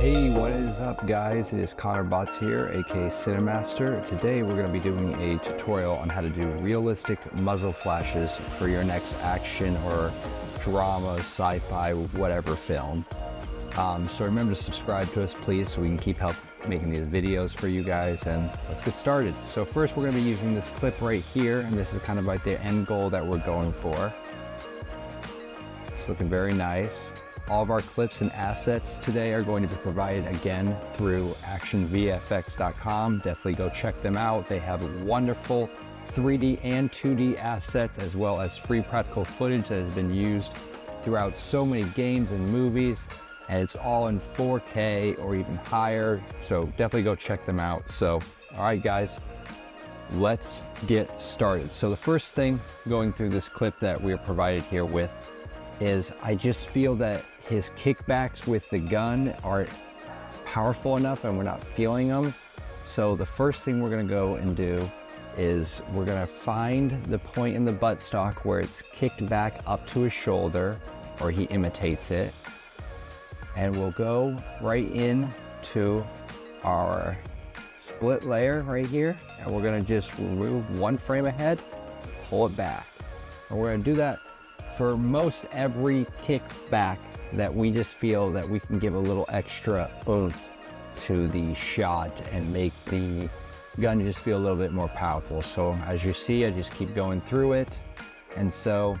Hey, what is up guys? It is Connor Bots here, aka Cinemaster. Today we're going to be doing a tutorial on how to do realistic muzzle flashes for your next action or drama, sci-fi, whatever film. So remember to subscribe to us please so we can keep making these videos for you guys, and let's get started. So first we're going to be using this clip right here, and this is kind of like the end goal that we're going for. It's looking very nice. All of our clips and assets today are going to be provided again through ActionVFX.com. Definitely go check them out. They have wonderful 3D and 2D assets, as well as free practical footage that has been used throughout so many games and movies, and it's all in 4K or even higher, so definitely go check them out. So, all right guys, let's get started. So the first thing going through this clip that we are provided here with is I just feel that his kickbacks with the gun aren't powerful enough and we're not feeling them. So the first thing we're gonna go and do is we're gonna find the point in the buttstock where it's kicked back up to his shoulder, or he imitates it. And we'll go right in to our split layer right here. And we're gonna just remove one frame ahead, pull it back. And we're gonna do that for most every kickback that we just feel that we can give a little extra oomph to the shot and make the gun just feel a little bit more powerful. So as you see, I just keep going through it. And so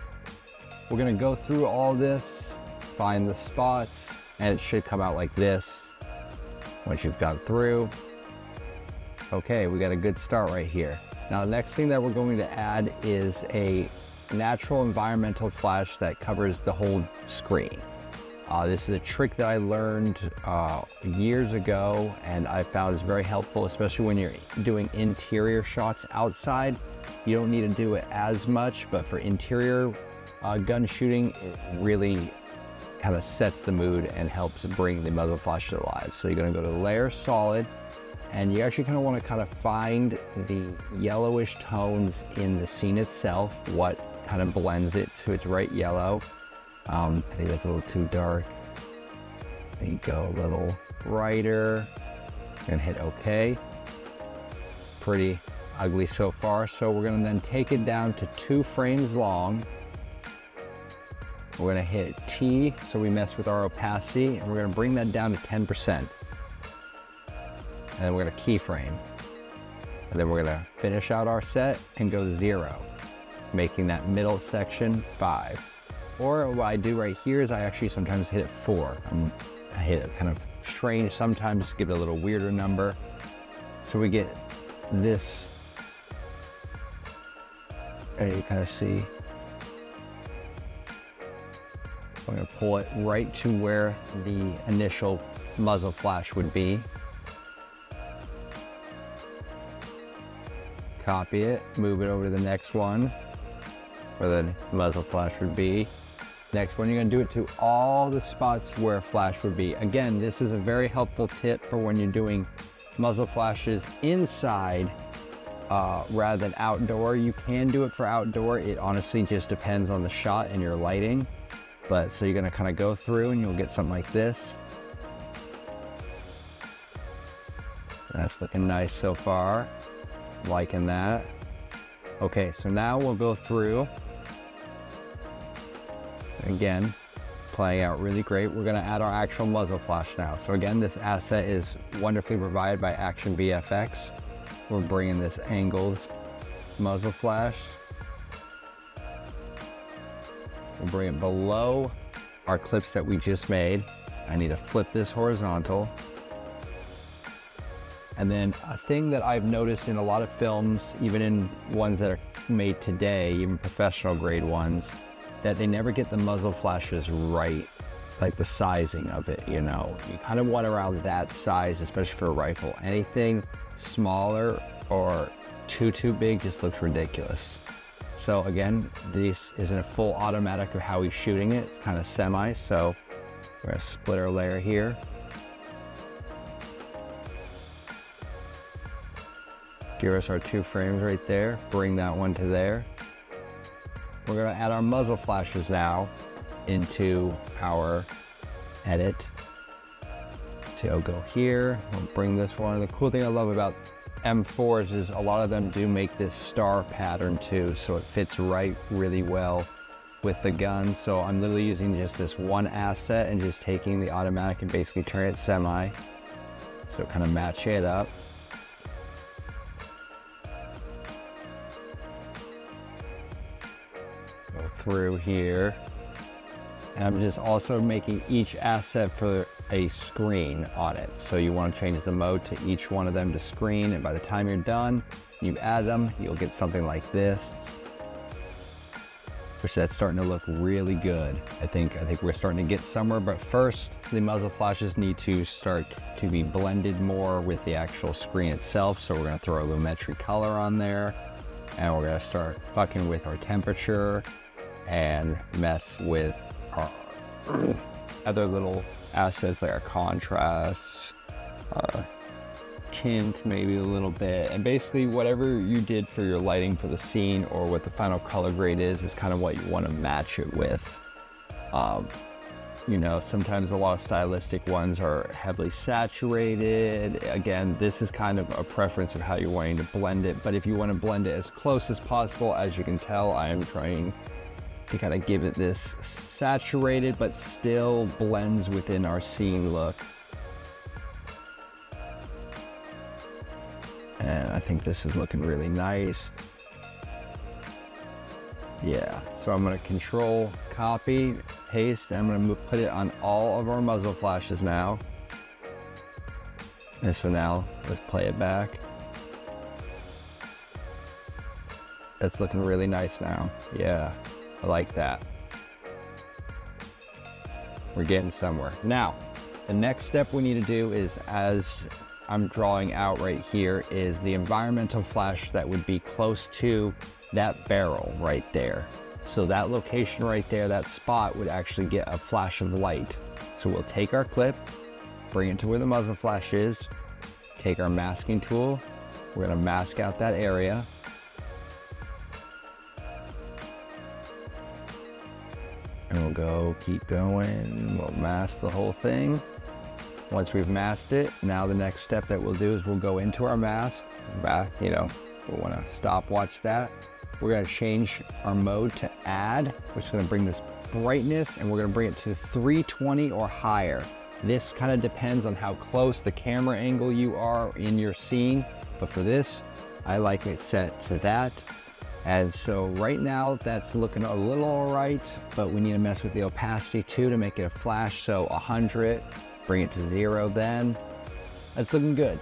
we're gonna go through all this, find the spots, and it should come out like this once you've gone through. Okay, we got a good start right here. Now the next thing that we're going to add is a natural environmental flash that covers the whole screen. This is a trick that I learned years ago, and I found it's very helpful, especially when you're doing interior shots outside. You don't need to do it as much, but for interior gun shooting, it really kind of sets the mood and helps bring the muzzle flash to life. So you're going to go to layer solid, and you actually kind of want to kind of find the yellowish tones in the scene itself, what kind of blends it to its right yellow. I think that's a little too dark. There you go, a little brighter, and hit OK. Pretty ugly so far. So we're gonna then take it down to 2 frames long. We're gonna hit T, so we mess with our opacity, and we're gonna bring that down to 10%. And then we're gonna keyframe. And then we're gonna finish out our set and go 0, making that middle section 5. Or what I do right here is I actually sometimes hit it 4. I hit it kind of strange sometimes, just give it a little weirder number. So we get this, and you kind of see. I'm gonna pull it right to where the initial muzzle flash would be. Copy it, move it over to the next one, where the muzzle flash would be. Next one, you're gonna do it to all the spots where a flash would be. Again, this is a very helpful tip for when you're doing muzzle flashes inside rather than outdoor. You can do it for outdoor. It honestly just depends on the shot and your lighting. But so you're gonna kind of go through and you'll get something like this. That's looking nice so far. Liking that. Okay, so now we'll go through. Again, playing out really great. We're gonna add our actual muzzle flash now. So again, this asset is wonderfully provided by ActionVFX. We're bringing this angled muzzle flash. We'll bring it below our clips that we just made. I need to flip this horizontal. And then a thing that I've noticed in a lot of films, even in ones that are made today, even professional grade ones, that they never get the muzzle flashes right, like the sizing of it, you know. You kind of want around that size, especially for a rifle. Anything smaller or too big just looks ridiculous. So again, this isn't a full automatic of how he's shooting it. It's kind of semi, so we're gonna split our layer here. Give us our 2 frames right there, bring that one to there. We're gonna add our muzzle flashes now into our edit So I'll go here, we'll bring this one. The cool thing I love about M4s is a lot of them do make this star pattern too, so it fits really well with the gun. So I'm literally using just this one asset and just taking the automatic and basically turning it semi. So kind of match it up. Go through here. And I'm just also making each asset for a screen on it. So you want to change the mode to each one of them to screen, and by the time you're done, you add them, you'll get something like this, which that's starting to look really good. I think we're starting to get somewhere, but first the muzzle flashes need to start to be blended more with the actual screen itself. So we're gonna throw a lumetri color on there, and we're gonna start fucking with our temperature and mess with our other little assets like our contrast, tint maybe a little bit, and basically whatever you did for your lighting for the scene or what the final color grade is kind of what you want to match it with. You know, sometimes a lot of stylistic ones are heavily saturated. Again, this is kind of a preference of how you're wanting to blend it, but if you want to blend it as close as possible, as you can tell, I am trying to kind of give it this saturated but still blends within our scene look. And I think this is looking really nice. Yeah, so I'm gonna control, copy, paste, and I'm gonna put it on all of our muzzle flashes now. And so now, let's play it back. That's looking really nice now. Yeah, I like that. We're getting somewhere. Now, the next step we need to do is, as I'm drawing out right here, is the environmental flash that would be close to that barrel right there. So that location right there, that spot would actually get a flash of light. So we'll take our clip, bring it to where the muzzle flash is, take our masking tool, we're gonna mask out that area. And we'll go, keep going, we'll mask the whole thing. Once we've masked it, now the next step that we'll do is we'll go into our mask, back, you know, we'll wanna stopwatch that. We're gonna change our mode to add, which is gonna bring this brightness, and we're gonna bring it to 320 or higher. This kind of depends on how close the camera angle you are in your scene, but for this, I like it set to that. And so right now that's looking a little all right, but we need to mess with the opacity too to make it a flash. So 100, bring it to 0 then. That's looking good.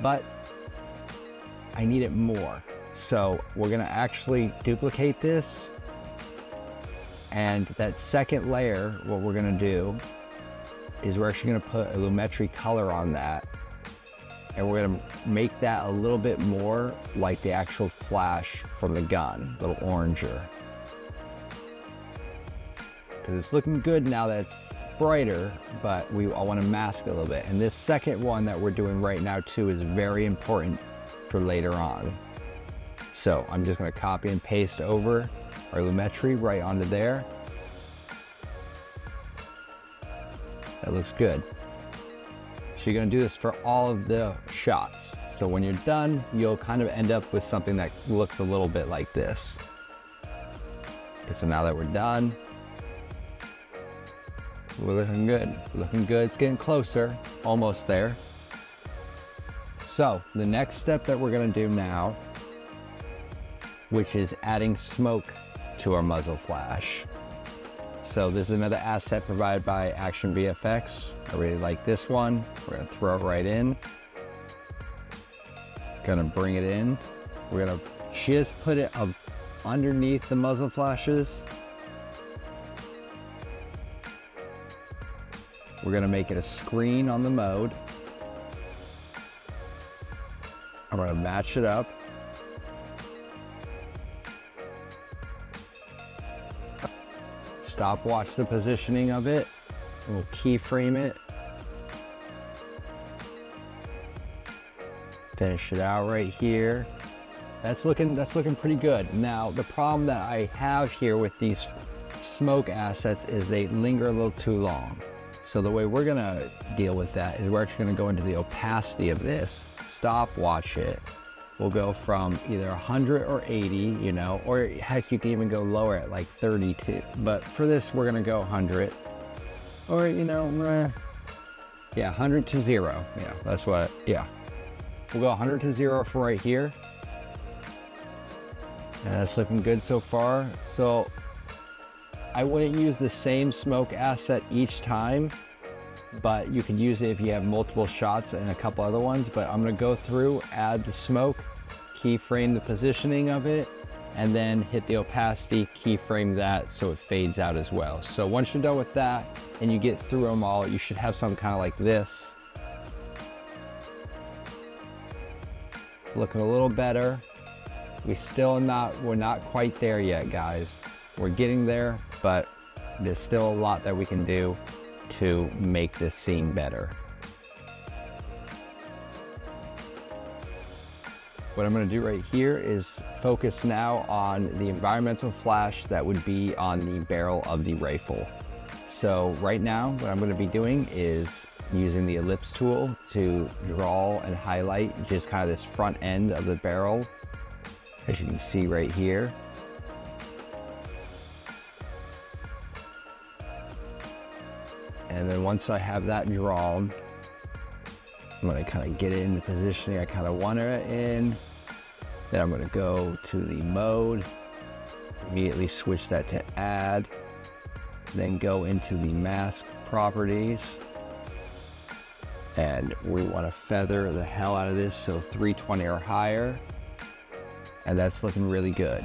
But I need it more. So we're gonna actually duplicate this, and that second layer, what we're gonna do is we're actually gonna put a lumetri color on that, and we're gonna make that a little bit more like the actual flash from the gun, a little oranger. Because it's looking good now that it's brighter, but I wanna mask it a little bit. And this second one that we're doing right now too is very important for later on. So I'm just gonna copy and paste over our lumetri right onto there. That looks good. So you're gonna do this for all of the shots. So when you're done, you'll kind of end up with something that looks a little bit like this. Okay, so now that we're done, we're looking good. Looking good, it's getting closer, almost there. So the next step that we're gonna do now, which is adding smoke to our muzzle flash. So this is another asset provided by ActionVFX. I really like this one. We're gonna throw it right in. Gonna bring it in. We're gonna just put it up underneath the muzzle flashes. We're gonna make it a screen on the mode. I'm gonna match it up. Stopwatch the positioning of it. We'll keyframe it. Finish it out right here. That's looking pretty good. Now, the problem that I have here with these smoke assets is they linger a little too long. So the way we're gonna deal with that is we're actually gonna go into the opacity of this, stopwatch it. We'll go from either 100 or 80, you know, or heck, you can even go lower at like 32. But for this, we're gonna go 100, or you know, yeah, 100 to 0. Yeah, that's what. Yeah, we'll go 100 to 0 for right here, and that's looking good so far. So I wouldn't use the same smoke asset each time, but you can use it if you have multiple shots and a couple other ones. But I'm gonna go through, add the smoke, keyframe the positioning of it, and then hit the opacity, keyframe that so it fades out as well. So once you're done with that and you get through them all, you should have something kind of like this. Looking a little better. We're not quite there yet, guys. We're getting there, but there's still a lot that we can do to make this scene better. What I'm going to do right here is focus now on the environmental flash that would be on the barrel of the rifle. So right now what I'm going to be doing is using the ellipse tool to draw and highlight just kind of this front end of the barrel, as you can see right here. And then once I have that drawn, I'm going to kind of get it in the positioning I kind of want it in. Then I'm going to go to the mode, immediately switch that to add, then go into the mask properties. And we want to feather the hell out of this, so 320 or higher. And that's looking really good.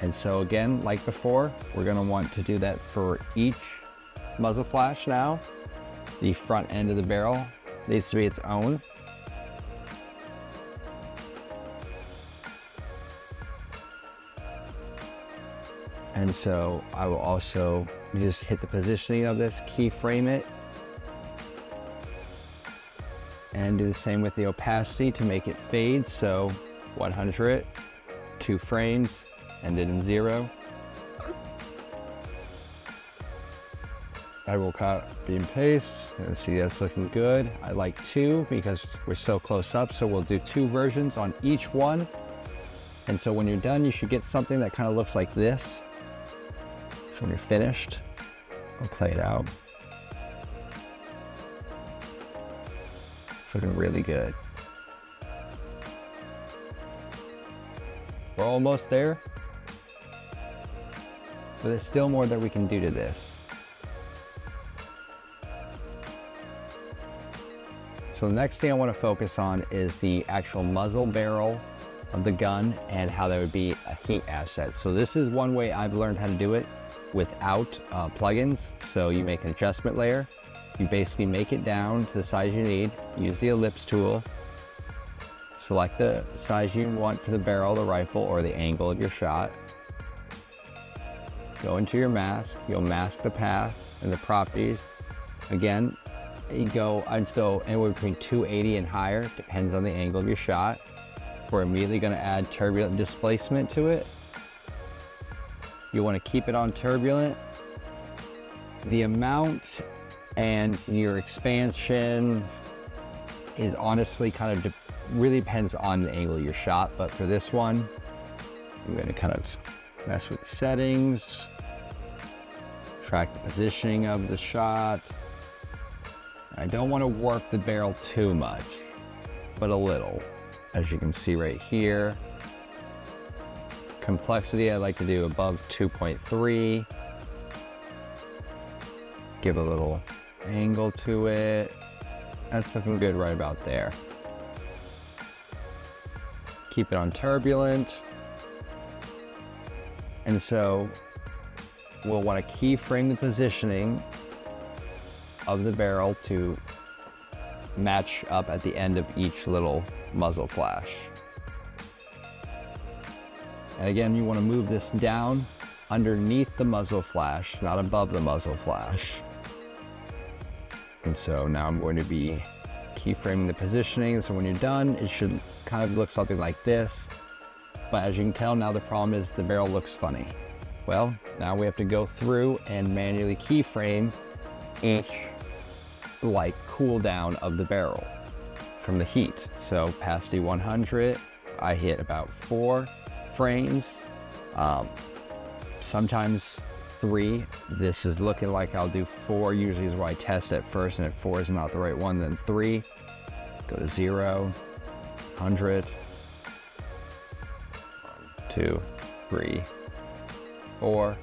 And so again, like before, we're going to want to do that for each muzzle flash now. The front end of the barrel needs to be its own. And so I will also just hit the positioning of this, keyframe it, and do the same with the opacity to make it fade. So 100, 2 frames, end it in 0. I will copy and paste, and see that's looking good. I like 2 because we're so close up, so we'll do 2 versions on each one. And so when you're done, you should get something that kind of looks like this. So when you're finished, I'll play it out. It's looking really good. We're almost there, but there's still more that we can do to this. So the next thing I want to focus on is the actual muzzle barrel of the gun and how that would be a heat asset. So this is one way I've learned how to do it without plugins. So you make an adjustment layer, you basically make it down to the size you need, use the ellipse tool, select the size you want for the barrel of the rifle or the angle of your shot, go into your mask, you'll mask the path and the properties. Again, you go until anywhere between 280 and higher, depends on the angle of your shot. We're immediately going to add turbulent displacement to it. You want to keep it on turbulent. The amount and your expansion is honestly kind of really depends on the angle of your shot, but for this one, I'm going to kind of mess with the settings, track the positioning of the shot. I don't want to warp the barrel too much, but a little, as you can see right here. Complexity, I like to do above 2.3. Give a little angle to it. That's looking good right about there. Keep it on turbulent. And so we'll want to keyframe the positioning of the barrel to match up at the end of each little muzzle flash. And again, you want to move this down underneath the muzzle flash, not above the muzzle flash. And so now I'm going to be keyframing the positioning. So when you're done, it should kind of look something like this. But as you can tell, now the problem is the barrel looks funny. Well, now we have to go through and manually keyframe each like cool down of the barrel from the heat. So opacity 100, I hit about 4 frames, sometimes 3. This is looking like I'll do 4, usually is where I test at first, and if 4 is not the right one, then 3. Go to 0, 100, 1, 2, 3, 4,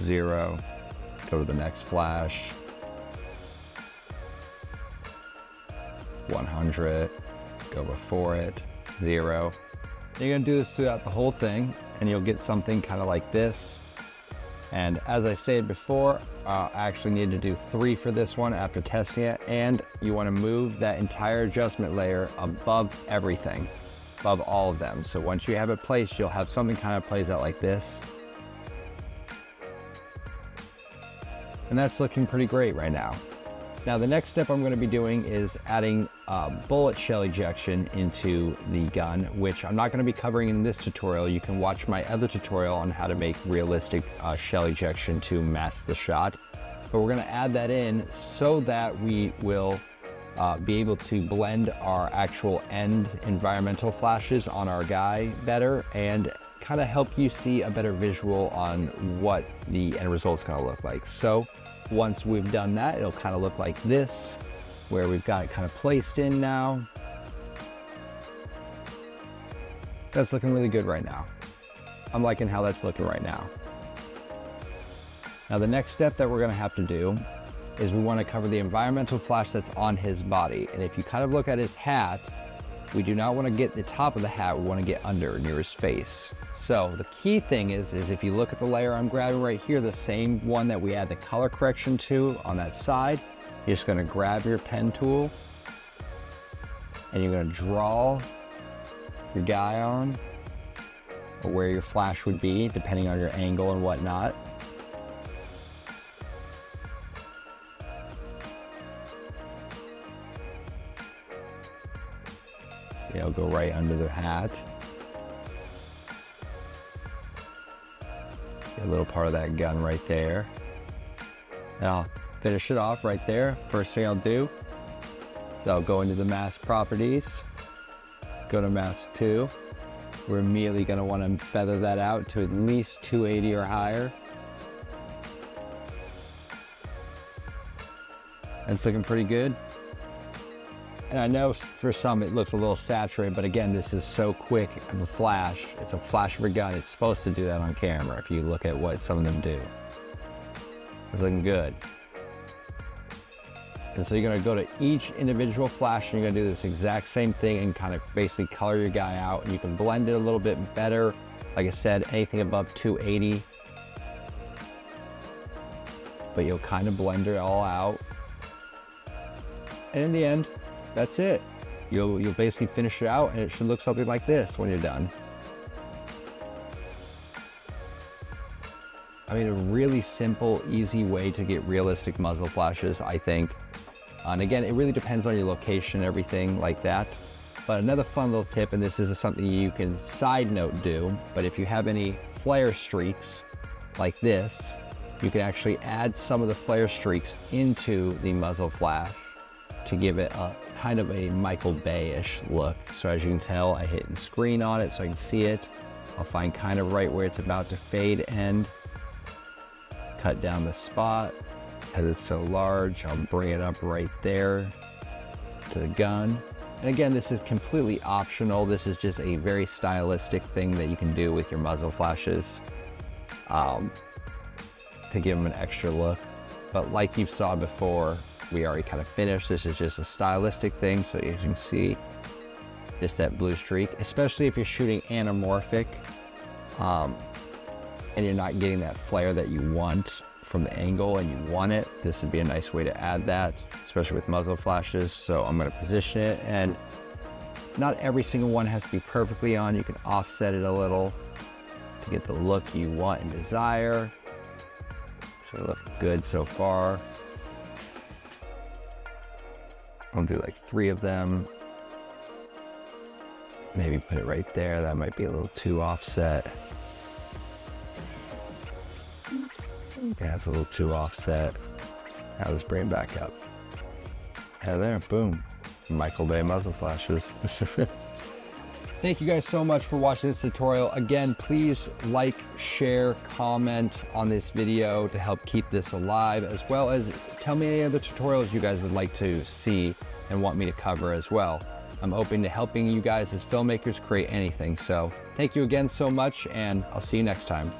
0, go to the next flash, 100, go before it, 0. You're gonna do this throughout the whole thing, and you'll get something kind of like this. And as I said before, I actually need to do 3 for this one after testing it, and you wanna move that entire adjustment layer above everything, above all of them. So once you have it placed, you'll have something kind of plays out like this. And that's looking pretty great right now. Now the next step I'm going to be doing is adding bullet shell ejection into the gun, which I'm not going to be covering in this tutorial. You can watch my other tutorial on how to make realistic shell ejection to match the shot. But we're going to add that in so that we will be able to blend our actual end environmental flashes on our guy better and kind of help you see a better visual on what the end result's going to look like. So once we've done that, it'll kind of look like this, where we've got it kind of placed in now. That's looking really good right now. I'm liking how that's looking right now. Now the next step that we're going to have to do is we want to cover the environmental flash that's on his body. And if you kind of look at his hat, we do not want to get the top of the hat, we want to get under near his face. So the key thing is if you look at the layer I'm grabbing right here, the same one that we add the color correction to on that side, you're just going to grab your pen tool and you're going to draw your guy on, or where your flash would be, depending on your angle and whatnot. It'll go right under the hat. Get a little part of that gun right there. And I'll finish it off right there. First thing I'll do is I'll go into the mask properties, go to mask 2. We're immediately going to want to feather that out to at least 280 or higher. And it's looking pretty good. And I know for some it looks a little saturated, but again, this is so quick of a flash. It's a flash of a gun. It's supposed to do that on camera if you look at what some of them do. It's looking good. And so you're gonna go to each individual flash and you're gonna do this exact same thing and kind of basically color your guy out. And you can blend it a little bit better. Like I said, anything above 280. But you'll kind of blend it all out. And in the end, that's it. You'll basically finish it out and it should look something like this when you're done. I mean, a really simple, easy way to get realistic muzzle flashes, I think. And again, it really depends on your location, everything like that. But another fun little tip, and this is something you can side note do, but if you have any flare streaks like this, you can actually add some of the flare streaks into the muzzle flash to give it a kind of a Michael Bay-ish look. So as you can tell, I hit the screen on it so I can see it. I'll find kind of right where it's about to fade end, cut down the spot. Because it's so large, I'll bring it up right there to the gun. And again, this is completely optional. This is just a very stylistic thing that you can do with your muzzle flashes to give them an extra look. But like you saw before, we already kind of finished. This is just a stylistic thing, so as you can see, just that blue streak, especially if you're shooting anamorphic and you're not getting that flare that you want from the angle and you want it. This would be a nice way to add that, especially with muzzle flashes. So I'm going to position it, and not every single one has to be perfectly on. You can offset it a little to get the look you want and desire. Should look good so far. I'll do like 3 of them. Maybe put it right there. That might be a little too offset. Yeah, it's a little too offset. Have this brain back up. And there, boom. Michael Bay muzzle flashes. Thank you guys so much for watching this tutorial. Again, please like, share, comment on this video to help keep this alive, as well as tell me any other tutorials you guys would like to see and want me to cover as well. I'm open to helping you guys as filmmakers create anything. So thank you again so much, and I'll see you next time.